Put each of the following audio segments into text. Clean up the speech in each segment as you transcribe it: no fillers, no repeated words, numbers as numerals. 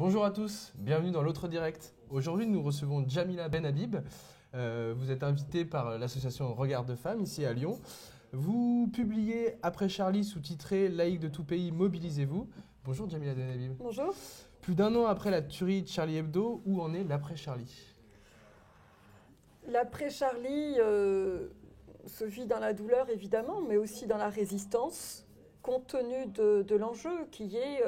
Bonjour à tous, bienvenue dans l'autre direct. Aujourd'hui, nous recevons Jamila Benhabib. Vous êtes invitée par l'association Regard de Femmes ici à Lyon. Vous publiez Après Charlie, sous-titré Laïcs de tout pays, mobilisez-vous. Bonjour Jamila Benhabib. Bonjour. Plus d'un an après la tuerie de Charlie Hebdo, où en est l'après Charlie? L'après Charlie se vit dans la douleur évidemment, mais aussi dans la résistance, compte tenu de l'enjeu qui est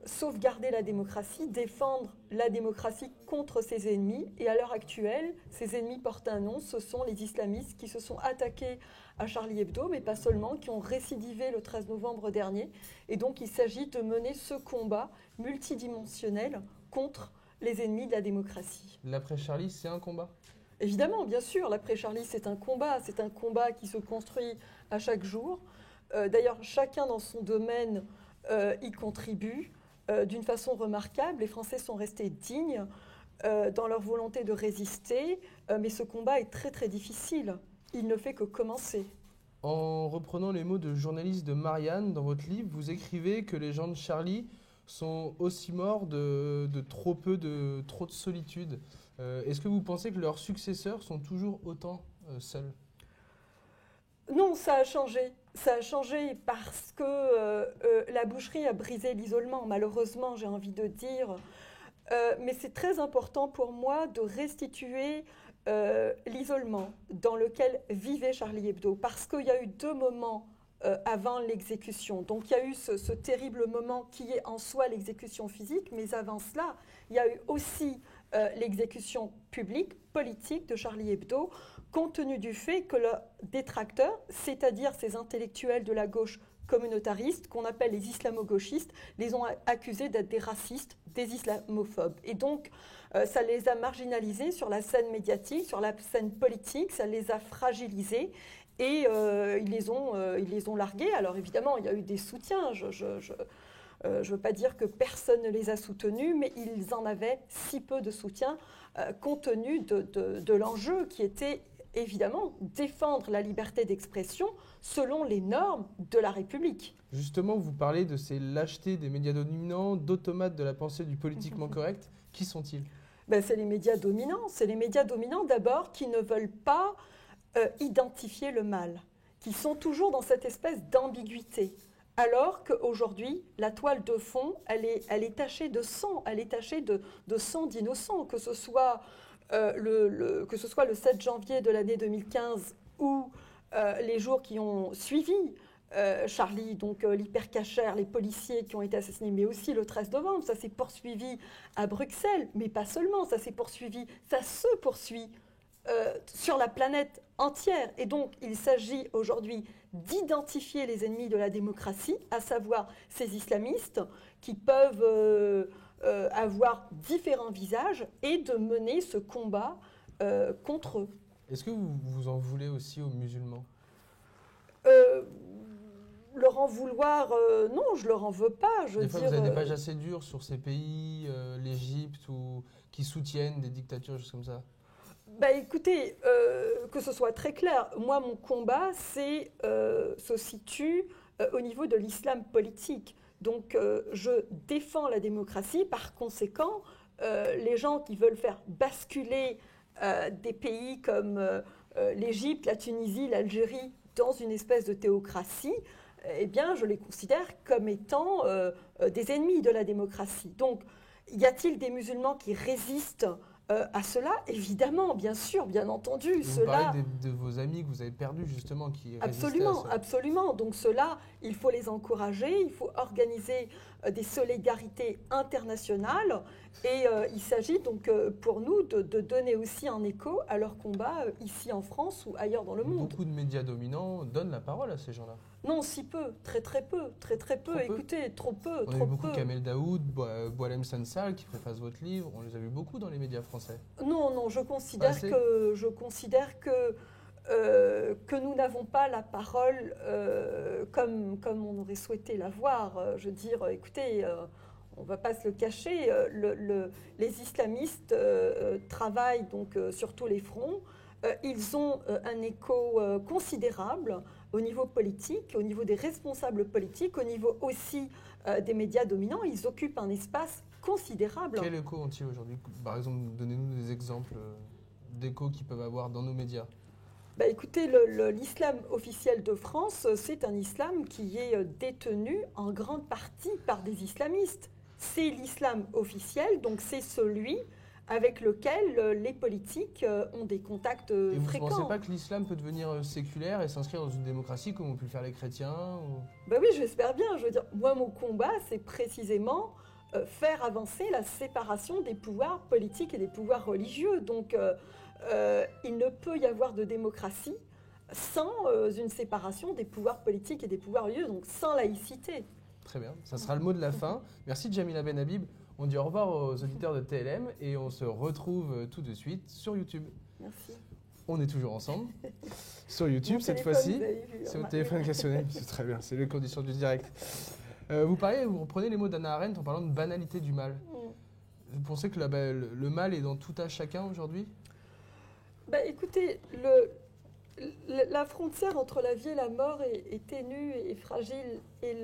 sauvegarder la démocratie, défendre la démocratie contre ses ennemis. Et à l'heure actuelle, ces ennemis portent un nom, ce sont les islamistes qui se sont attaqués à Charlie Hebdo, mais pas seulement, qui ont récidivé le 13 novembre dernier. Et donc il s'agit de mener ce combat multidimensionnel contre les ennemis de la démocratie. L'après Charlie, c'est un combat? Évidemment, bien sûr, l'après Charlie, c'est un combat qui se construit à chaque jour. D'ailleurs, chacun dans son domaine y contribue. D'une façon remarquable, les Français sont restés dignes dans leur volonté de résister, mais ce combat est très très difficile. Il ne fait que commencer. En reprenant les mots de journaliste de Marianne, dans votre livre, vous écrivez que les gens de Charlie sont aussi morts de trop de solitude. Est-ce que vous pensez que leurs successeurs sont toujours autant seuls? Non, ça a changé. Ça a changé parce que la boucherie a brisé l'isolement, malheureusement, j'ai envie de dire. Mais c'est très important pour moi de restituer l'isolement dans lequel vivait Charlie Hebdo, parce qu'il y a eu deux moments avant l'exécution. Donc il y a eu ce terrible moment qui est en soi l'exécution physique, mais avant cela, il y a eu aussi l'exécution publique, politique de Charlie Hebdo, compte tenu du fait que leurs détracteurs, c'est-à-dire ces intellectuels de la gauche communautariste, qu'on appelle les islamo-gauchistes, les ont accusés d'être des racistes, des islamophobes. Et donc, ça les a marginalisés sur la scène médiatique, sur la scène politique, ça les a fragilisés. Et ils les ont largués. Alors évidemment, il y a eu des soutiens. Je ne veux pas dire que personne ne les a soutenus, mais ils en avaient si peu de soutien compte tenu de l'enjeu qui était évidemment défendre la liberté d'expression selon les normes de la République. Justement, vous parlez de ces lâchetés des médias dominants, d'automates de la pensée du politiquement correct. Qui sont-ils? C'est les médias dominants. C'est les médias dominants d'abord qui ne veulent pas identifier le mal, qui sont toujours dans cette espèce d'ambiguïté. Alors qu'aujourd'hui, la toile de fond, elle est tachée de sang, elle est tachée de sang d'innocents, que ce soit le 7 janvier de l'année 2015 ou les jours qui ont suivi Charlie, donc l'hypercachère, les policiers qui ont été assassinés, mais aussi le 13 novembre, ça s'est poursuivi à Bruxelles, mais pas seulement, ça se poursuit sur la planète entière. Et donc, il s'agit aujourd'hui d'identifier les ennemis de la démocratie, à savoir ces islamistes qui peuvent avoir différents visages et de mener ce combat contre eux. Est-ce que vous en voulez aussi aux musulmans? Leur en vouloir, non, je leur en veux pas. Des fois, vous avez des pages assez dures sur ces pays, l'Égypte, qui soutiennent des dictatures, juste comme ça. Écoutez, que ce soit très clair, moi, mon combat se situe au niveau de l'islam politique. Donc, je défends la démocratie. Par conséquent, les gens qui veulent faire basculer des pays comme l'Égypte, la Tunisie, l'Algérie dans une espèce de théocratie, eh bien, je les considère comme étant des ennemis de la démocratie. Donc, y a-t-il des musulmans qui résistent à cela? Évidemment, bien sûr, bien entendu. Vous parlez de vos amis que vous avez perdus, justement, qui résistaient à ça. Absolument. Donc ceux-là, il faut les encourager, il faut organiser des solidarités internationales. Et il s'agit donc pour nous de donner aussi un écho à leur combat ici en France ou ailleurs dans le monde. Beaucoup de médias dominants donnent la parole à ces gens-là. Non, si peu, très peu. Écoutez, trop peu. On a vu beaucoup Kamel Daoud, Boualem Sansal qui préface votre livre. On les a vus beaucoup dans les médias français. Non, je considère que nous n'avons pas la parole comme on aurait souhaité l'avoir. Je veux dire, écoutez, on ne va pas se le cacher, les islamistes travaillent donc sur tous les fronts. Ils ont un écho considérable au niveau politique, au niveau des responsables politiques, au niveau aussi des médias dominants, ils occupent un espace considérable. Quel écho ont-ils aujourd'hui? Par exemple, donnez-nous des exemples d'échos qu'ils peuvent avoir dans nos médias. Bah, écoutez, l'islam officiel de France, c'est un islam qui est détenu en grande partie par des islamistes. C'est l'islam officiel, donc c'est celui avec lequel les politiques ont des contacts Et vous ne fréquents. pensez pas que l'islam peut devenir séculaire et s'inscrire dans une démocratie comme ont pu le faire les chrétiens Ben oui, j'espère bien. Je veux dire, moi, mon combat, c'est précisément faire avancer la séparation des pouvoirs politiques et des pouvoirs religieux. Donc, il ne peut y avoir de démocratie sans une séparation des pouvoirs politiques et des pouvoirs religieux, donc sans laïcité. Très bien, ça sera le mot de la fin. Merci Jamila Benhabib. On dit au revoir aux auditeurs de TLM et on se retrouve tout de suite sur YouTube. Merci. On est toujours ensemble sur YouTube Mon cette téléphone, fois-ci. vous avez vu, C'est votre remarqué. téléphone qui a sonné, c'est très bien, c'est les conditions du direct. Vous reprenez les mots d'Hannah Arendt en parlant de banalité du mal. Vous pensez que le mal est dans tout un chacun aujourd'hui? Ben, écoutez, la frontière entre la vie et la mort est ténue et fragile. Et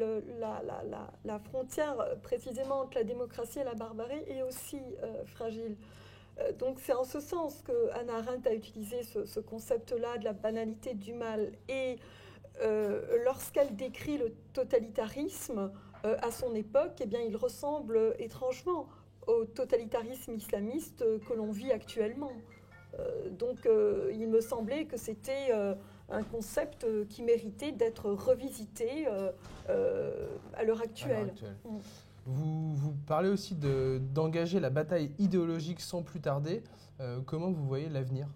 la frontière, précisément, entre la démocratie et la barbarie est aussi fragile. Donc c'est en ce sens que Hannah Arendt a utilisé ce concept-là de la banalité du mal. Et lorsqu'elle décrit le totalitarisme à son époque, eh bien, il ressemble étrangement au totalitarisme islamiste que l'on vit actuellement. Donc il me semblait que c'était un concept qui méritait d'être revisité à l'heure actuelle. Vous parlez aussi d'engager la bataille idéologique sans plus tarder. Comment vous voyez l'avenir?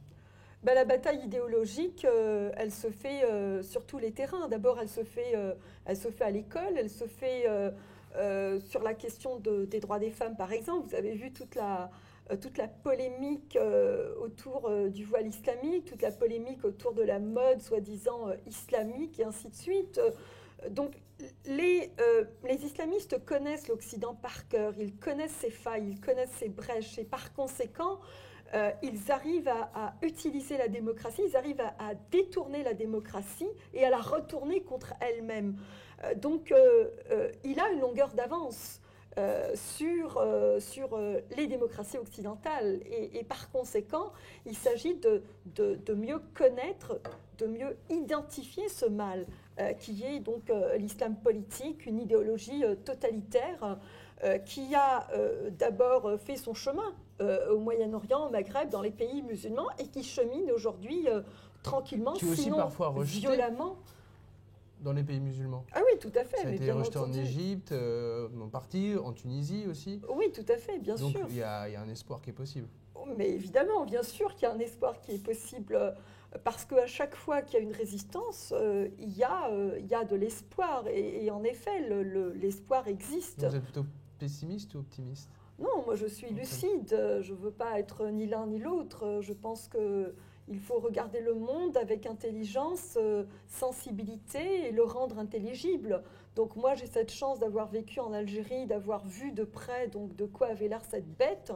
Ben, la bataille idéologique, elle se fait sur tous les terrains. D'abord, elle se fait à l'école, elle se fait sur la question des droits des femmes, par exemple. Vous avez vu toute la polémique autour du voile islamique, toute la polémique autour de la mode soi-disant islamique et ainsi de suite. Donc les islamistes connaissent l'Occident par cœur, ils connaissent ses failles, ils connaissent ses brèches et par conséquent, ils arrivent à utiliser la démocratie, ils arrivent à détourner la démocratie et à la retourner contre elle-même. Donc il a une longueur d'avance. Sur les démocraties occidentales. Et par conséquent, il s'agit de mieux connaître, de mieux identifier ce mal, qui est donc l'islam politique, une idéologie totalitaire qui a d'abord fait son chemin au Moyen-Orient, au Maghreb, dans les pays musulmans, et qui chemine aujourd'hui tranquillement, qui aussi sinon parfois rejeté violemment. dans les pays musulmans. Ah oui, tout à fait. Ça a mais été bien rejeté en entendu. Égypte, en partie, en Tunisie aussi. Oui, tout à fait, bien Donc sûr. il y a un espoir qui est possible. Mais évidemment, bien sûr qu'il y a un espoir qui est possible, parce qu'à chaque fois qu'il y a une résistance, il y a de l'espoir. Et en effet, l'espoir existe. Vous êtes plutôt pessimiste ou optimiste? Non, moi je suis lucide. Je ne veux pas être ni l'un ni l'autre. Je pense qu'il faut regarder le monde avec intelligence, sensibilité et le rendre intelligible. Donc moi j'ai cette chance d'avoir vécu en Algérie, d'avoir vu de près donc, de quoi avait l'air cette bête,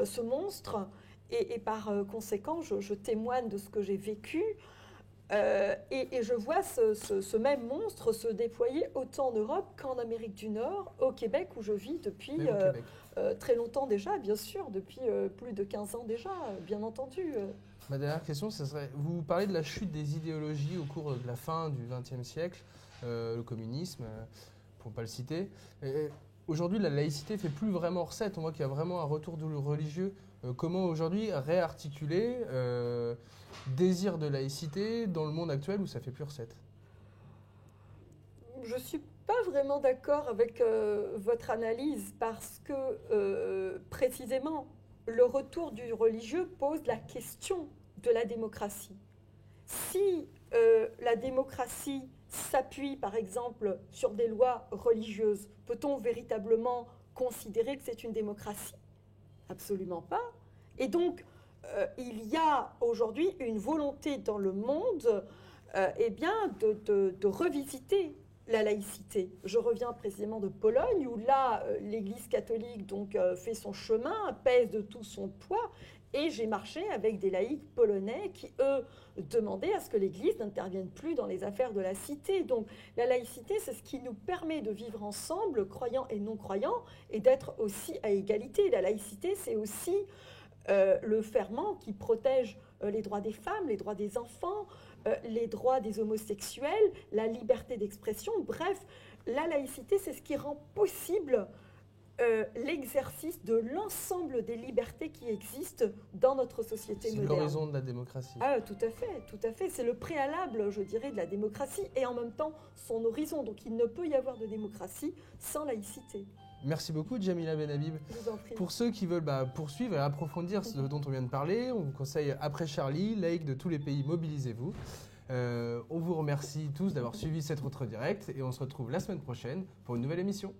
ce monstre. Et par conséquent, je témoigne de ce que j'ai vécu. Et je vois ce même monstre se déployer autant en Europe qu'en Amérique du Nord, au Québec où je vis depuis Même au Québec. très longtemps déjà, bien sûr, depuis plus de 15 ans déjà, bien entendu. Ma dernière question, ce serait, vous parlez de la chute des idéologies au cours de la fin du XXe siècle, le communisme, pour ne pas le citer. Aujourd'hui, la laïcité fait plus vraiment recette. On voit qu'il y a vraiment un retour du religieux. Comment aujourd'hui réarticuler désir de laïcité dans le monde actuel où ça fait plus recette? Je ne suis pas vraiment d'accord avec votre analyse parce que précisément, le retour du religieux pose la question de la démocratie. Si la démocratie s'appuie par exemple sur des lois religieuses, peut-on véritablement considérer que c'est une démocratie? Absolument pas. Et donc, il y a aujourd'hui une volonté dans le monde eh bien, de revisiter la laïcité. Je reviens précisément de Pologne, où là, l'Église catholique donc, fait son chemin, pèse de tout son poids, et j'ai marché avec des laïcs polonais qui, eux, demandaient à ce que l'Église n'intervienne plus dans les affaires de la cité. Donc la laïcité, c'est ce qui nous permet de vivre ensemble, croyants et non-croyants, et d'être aussi à égalité. La laïcité, c'est aussi le ferment qui protège les droits des femmes, les droits des enfants, les droits des homosexuels, la liberté d'expression. Bref, la laïcité, c'est ce qui rend possible l'exercice de l'ensemble des libertés qui existent dans notre société moderne. C'est l'horizon de la démocratie. Ah, tout à fait, tout à fait. C'est le préalable, je dirais, de la démocratie et en même temps son horizon. Donc il ne peut y avoir de démocratie sans laïcité. Merci beaucoup, Djamila Benhabib. Je vous en prie. Pour ceux qui veulent poursuivre et approfondir ce dont on vient de parler, on vous conseille Après Charlie, laïcs de tous les pays, mobilisez-vous. On vous remercie tous d'avoir suivi cette Autre Direct et on se retrouve la semaine prochaine pour une nouvelle émission.